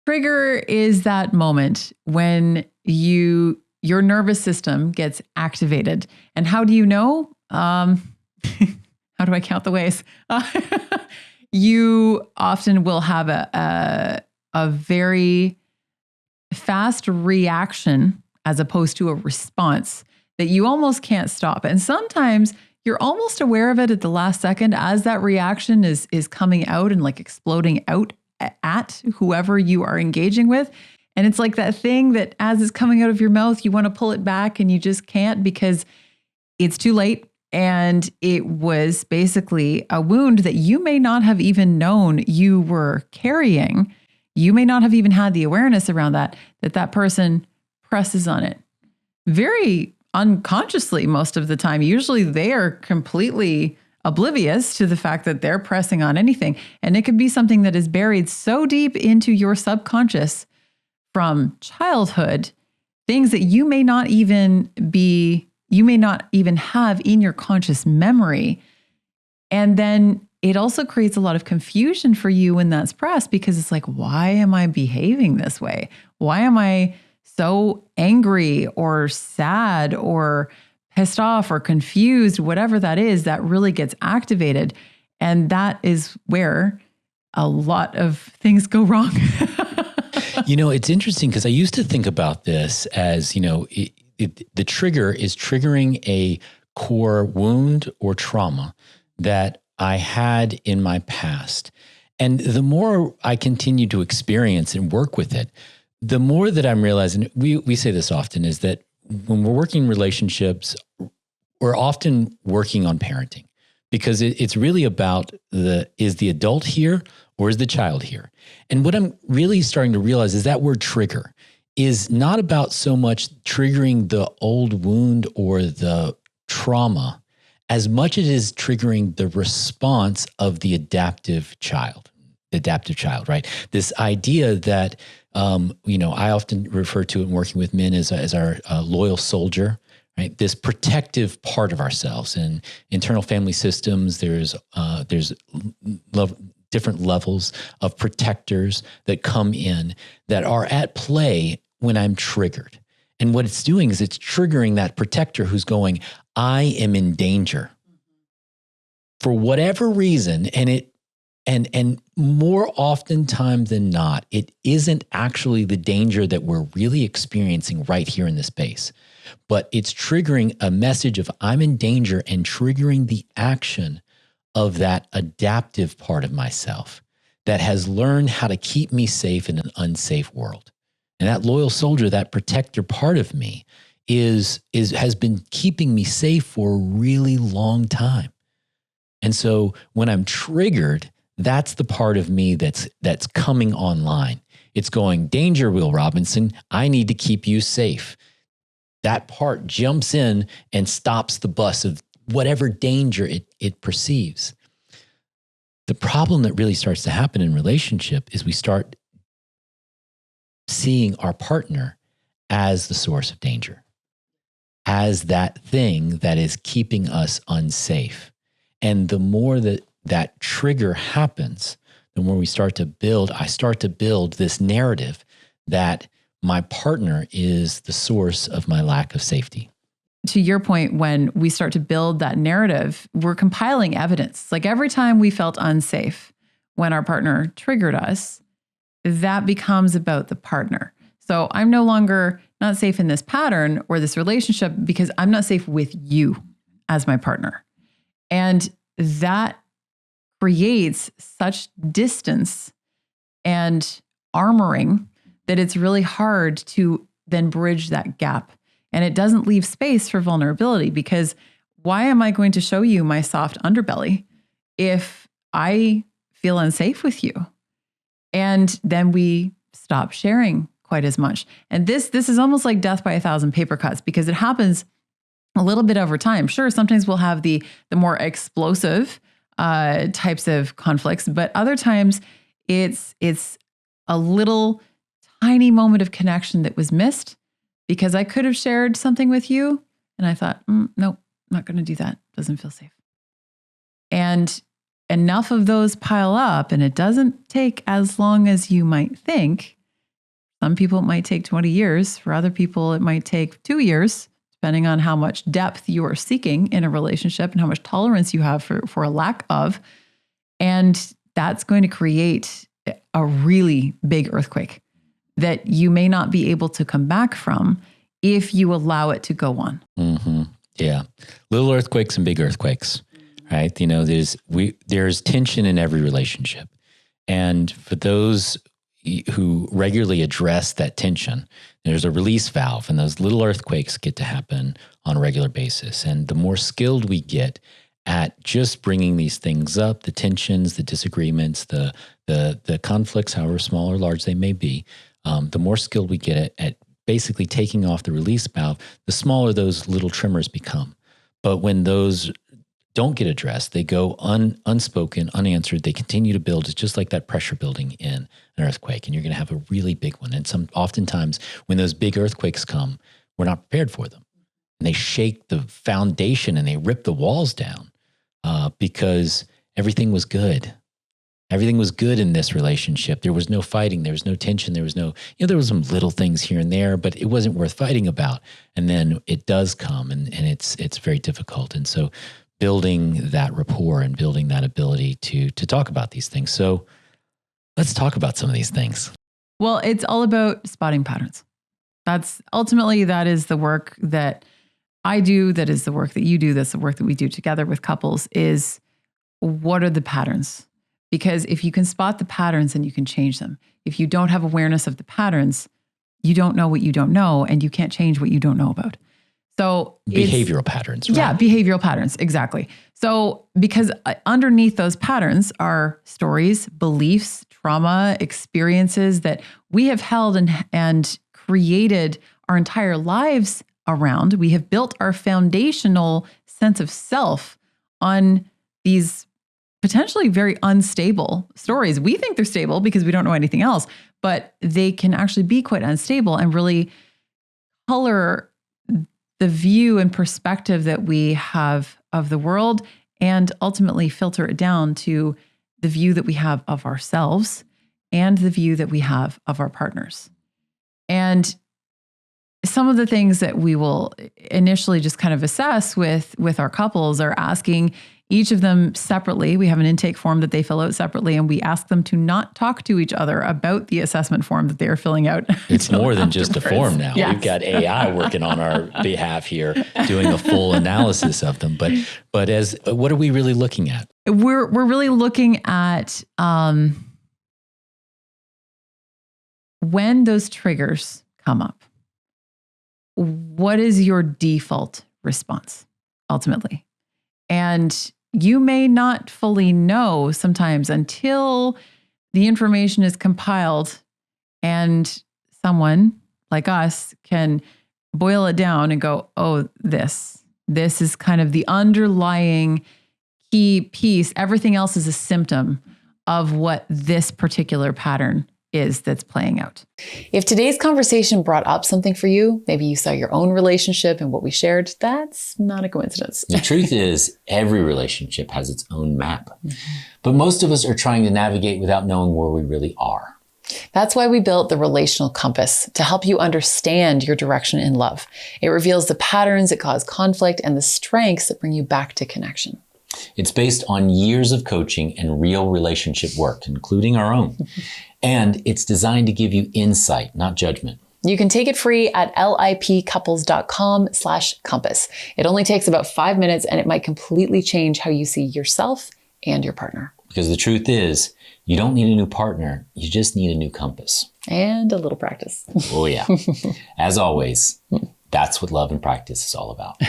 Trigger is that moment when your nervous system gets activated. And how do you know? How do I count the ways? You often will have a very fast reaction as opposed to a response that you almost can't stop. And sometimes you're almost aware of it at the last second as that reaction is coming out and like exploding out at whoever you are engaging with. And it's like that thing that as it's coming out of your mouth, you want to pull it back and you just can't because it's too late. And it was basically a wound that you may not have even known you were carrying. You may not have even had the awareness around that person presses on it very unconsciously most of the time. Usually they are completely oblivious to the fact that they're pressing on anything. And it could be something that is buried so deep into your subconscious from childhood, things that you may not even have in your conscious memory. And then it also creates a lot of confusion for you when that's pressed because it's like, why am I behaving this way? Why am I so angry or sad or pissed off or confused, whatever that is, that really gets activated. And that is where a lot of things go wrong. It's interesting because I used to think about this as, the trigger is triggering a core wound or trauma that I had in my past. And the more I continue to experience and work with it, the more that I'm realizing, we say this often, is that when we're working in relationships, we're often working on parenting because it's really about is the adult here or is the child here? And what I'm really starting to realize is that word trigger is not about so much triggering the old wound or the trauma as much as it is triggering the response of the adaptive child, right? This idea that, I often refer to it in working with men as our loyal soldier, right? This protective part of ourselves. And internal family systems, there's different levels of protectors that come in that are at play when I'm triggered. And what it's doing is it's triggering that protector who's going, I am in danger for whatever reason. And more oftentimes than not, it isn't actually the danger that we're really experiencing right here in this space, but it's triggering a message of I'm in danger and triggering the action of that adaptive part of myself that has learned how to keep me safe in an unsafe world. And that loyal soldier, that protector part of me has been keeping me safe for a really long time. And so when I'm triggered, that's the part of me that's coming online. It's going, danger, Will Robinson, I need to keep you safe. That part jumps in and stops the bus of whatever danger it perceives. The problem that really starts to happen in relationship is we start seeing our partner as the source of danger, as that thing that is keeping us unsafe. And the more that trigger happens, the more I start to build this narrative that my partner is the source of my lack of safety. To your point, when we start to build that narrative, we're compiling evidence. Like every time we felt unsafe when our partner triggered us, that becomes about the partner. So I'm no longer not safe in this pattern or this relationship because I'm not safe with you as my partner. And that creates such distance and armoring that it's really hard to then bridge that gap. And it doesn't leave space for vulnerability because why am I going to show you my soft underbelly if I feel unsafe with you? And then we stop sharing quite as much. And this is almost like death by 1,000 paper cuts because it happens a little bit over time. Sure, sometimes we'll have the more explosive types of conflicts, but other times it's a little tiny moment of connection that was missed because I could have shared something with you and I thought, nope, not going to do that. Doesn't feel safe. And enough of those pile up, and it doesn't take as long as you might think Some people, it might take 20 years. For other people, it might take 2 years, depending on how much depth you are seeking in a relationship and how much tolerance you have for a lack of. And that's going to create a really big earthquake that you may not be able to come back from if you allow it to go on. Mm-hmm. Yeah. Little earthquakes and big earthquakes, right? You know, there's tension in every relationship. And for those who regularly address that tension, there's a release valve, and those little earthquakes get to happen on a regular basis. And the more skilled we get at just bringing these things up, the tensions, the disagreements, the conflicts, however small or large they may be, the more skilled we get at basically taking off the release valve, the smaller those little tremors become. But when those don't get addressed, they go unspoken, unanswered. They continue to build. It's just like that pressure building in an earthquake, and you're going to have a really big one. And oftentimes when those big earthquakes come, we're not prepared for them. And they shake the foundation and they rip the walls down because everything was good. Everything was good in this relationship. There was no fighting. There was no tension. There was no, there was some little things here and there, but it wasn't worth fighting about. And then it does come, and it's very difficult. And so building that rapport and building that ability to talk about these things. So let's talk about some of these things. Well, it's all about spotting patterns. That is the work that I do. That is the work that you do. That's the work that we do together with couples is what are the patterns? Because if you can spot the patterns, then you can change them. If you don't have awareness of the patterns, you don't know what you don't know, and you can't change what you don't know about. So behavioral patterns, right? Yeah, behavioral patterns, exactly. So because underneath those patterns are stories, beliefs, trauma, experiences that we have held and created our entire lives around. We have built our foundational sense of self on these potentially very unstable stories. We think they're stable because we don't know anything else, but they can actually be quite unstable and really color the view and perspective that we have of the world, and ultimately filter it down to the view that we have of ourselves and the view that we have of our partners. And some of the things that we will initially just kind of assess with our couples are asking each of them separately. We have an intake form that they fill out separately, and we ask them to not talk to each other about the assessment form that they are filling out. It's more than just a form now. Yes. We've got AI working on our behalf here, doing a full analysis of them. But what are we really looking at? We're really looking at when those triggers come up. What is your default response ultimately? And you may not fully know sometimes until the information is compiled and someone like us can boil it down and go, oh, this is kind of the underlying key piece. Everything else is a symptom of what this particular pattern is that's playing out. If today's conversation brought up something for you, maybe you saw your own relationship and what we shared, that's not a coincidence. The truth is, every relationship has its own map. But most of us are trying to navigate without knowing where we really are. That's why we built the Relational Compass, to help you understand your direction in love. It reveals the patterns that cause conflict and the strengths that bring you back to connection. It's based on years of coaching and real relationship work, including our own. And it's designed to give you insight, not judgment. You can take it free at lipcouples.com/compass. It only takes about 5 minutes, and it might completely change how you see yourself and your partner. Because the truth is, you don't need a new partner. You just need a new compass. And a little practice. Oh yeah. As always, that's what love and practice is all about.